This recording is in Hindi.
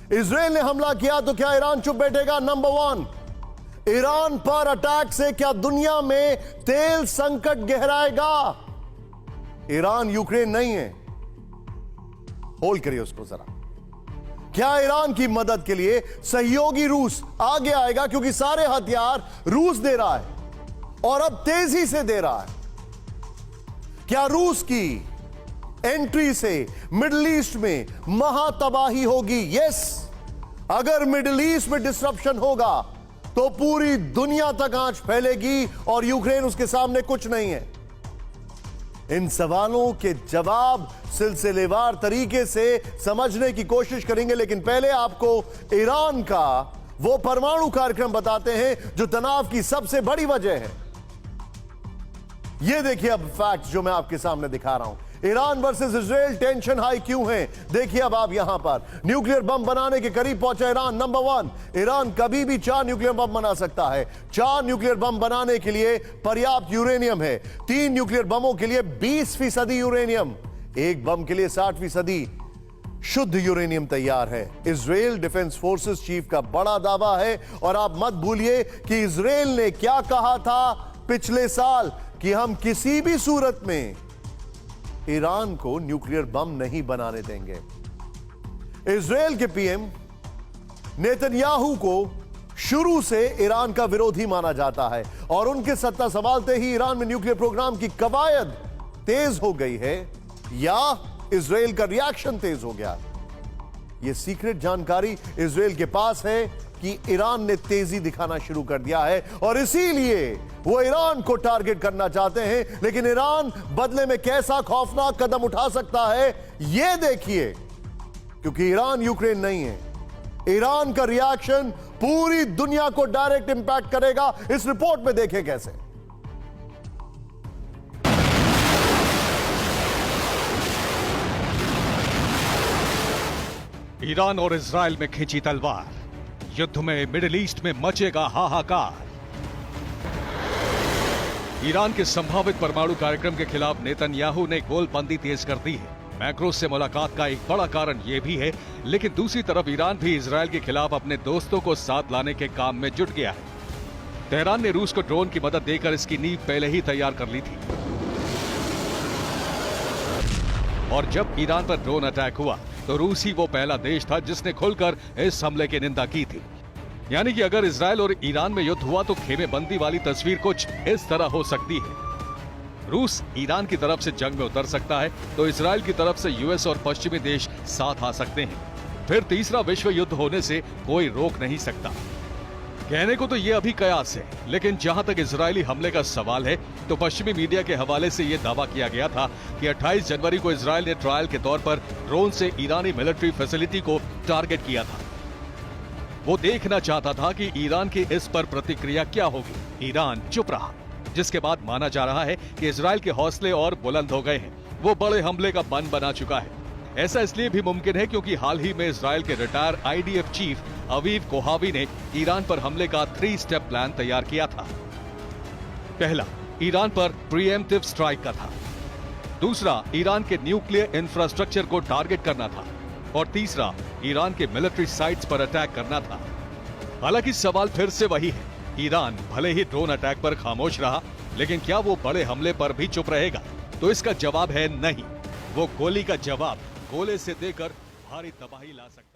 इजराइल ने हमला किया तो क्या ईरान चुप बैठेगा? नंबर 1, ईरान पर अटैक से क्या दुनिया में तेल संकट गहराएगा? ईरान यूक्रेन नहीं है, होल्ड करिए उसको जरा। क्या ईरान की मदद के लिए सहयोगी रूस आगे आएगा? क्योंकि सारे हथियार रूस दे रहा है और अब तेजी से दे रहा है। क्या रूस की एंट्री से मिडिल ईस्ट में महातबाही होगी? यस। अगर मिडिल ईस्ट में डिसरप्शन होगा तो पूरी दुनिया तक आंच फैलेगी और यूक्रेन उसके सामने कुछ नहीं है। इन सवालों के जवाब सिलसिलेवार तरीके से समझने की कोशिश करेंगे, लेकिन पहले आपको ईरान का वो परमाणु कार्यक्रम बताते हैं जो तनाव की सबसे बड़ी वजह है। ये देखिए अब फैक्ट जो मैं आपके सामने दिखा रहा हूं। Iran versus Israel, tension high क्यों है? देखिए अब आप यहां पर न्यूक्लियर बम बनाने के करीब पहुंचा ईरान। नंबर 1, ईरान कभी भी 4 न्यूक्लियर बम बना सकता है। 4 न्यूक्लियर बम बनाने के लिए पर्याप्त यूरेनियम है। 3 न्यूक्लियर बमों के लिए 20% यूरेनियम, एक बम के लिए 60% शुद्ध यूरेनियम तैयार है। इजराइल डिफेंस फोर्सेस चीफ का बड़ा दावा है। और आप मत भूलिए कि इजराइल ने क्या कहा था पिछले साल कि हम किसी भी सूरत में ईरान को न्यूक्लियर बम नहीं बनाने देंगे। इजराइल के पीएम नेतन्याहू को शुरू से ईरान का विरोधी माना जाता है और उनके सत्ता संभालते ही ईरान में न्यूक्लियर प्रोग्राम की कवायद तेज हो गई है या इजराइल का रिएक्शन तेज हो गया। यह सीक्रेट जानकारी इजराइल के पास है कि ईरान ने तेजी दिखाना शुरू कर दिया है और इसीलिए वो ईरान को टारगेट करना चाहते हैं। लेकिन ईरान बदले में कैसा खौफनाक कदम उठा सकता है यह देखिए, क्योंकि ईरान यूक्रेन नहीं है। ईरान का रिएक्शन पूरी दुनिया को डायरेक्ट इंपैक्ट करेगा। इस रिपोर्ट में देखें कैसे। ईरान और इजराइल में खींची तलवार, युद्ध में मिडिल ईस्ट में मचेगा हाहाकार। ईरान के संभावित परमाणु कार्यक्रम के खिलाफ नेतन्याहू ने गोलबंदी तेज कर दी है। मैक्रो से मुलाकात का एक बड़ा कारण यह भी है, लेकिन दूसरी तरफ ईरान भी इजराइल के खिलाफ अपने दोस्तों को साथ लाने के काम में जुट गया है। तेहरान ने रूस को ड्रोन की मदद देकर इसकी नींव पहले ही तैयार कर ली थी और जब ईरान पर ड्रोन अटैक हुआ तो रूस ही वो पहला देश था जिसने खुलकर इस हमले की निंदा की थी। यानी कि अगर इजराइल और ईरान में युद्ध हुआ तो खेमेबंदी वाली तस्वीर कुछ इस तरह हो सकती है। रूस ईरान की तरफ से जंग में उतर सकता है तो इजराइल की तरफ से यूएस और पश्चिमी देश साथ आ सकते हैं। फिर तीसरा विश्व युद्ध होने से कोई रोक नहीं सकता। कहने को तो ये अभी कयास है, लेकिन जहां तक इजरायली हमले का सवाल है तो पश्चिमी मीडिया के हवाले से यह दावा किया गया था कि 28 जनवरी को इजराइल ने ट्रायल के तौर पर ड्रोन से ईरानी मिलिट्री फैसिलिटी को टारगेट किया था। वो देखना चाहता था कि ईरान की इस पर प्रतिक्रिया क्या होगी। ईरान चुप रहा, जिसके बाद माना जा रहा है कि इजराइल के हौसले और बुलंद हो गए हैं। वो बड़े हमले का बन बना चुका है। ऐसा इसलिए भी मुमकिन है क्योंकि हाल ही में इजराइल के रिटायर आईडीएफ चीफ अवीव कोहावी ने ईरान पर हमले का 3 स्टेप प्लान तैयार किया था। पहला, ईरान पर प्रीएम्प्टिव स्ट्राइक का था। दूसरा, ईरान के न्यूक्लियर इंफ्रास्ट्रक्चर को टारगेट करना था और तीसरा, ईरान के मिलिट्री साइट्स पर अटैक करना था। हालांकि सवाल फिर से वही है, ईरान भले ही ड्रोन अटैक पर खामोश रहा, लेकिन क्या वो बड़े हमले पर भी चुप रहेगा? तो इसका जवाब है नहीं। वो गोली का जवाब गोले से देकर भारी तबाही ला सकता है।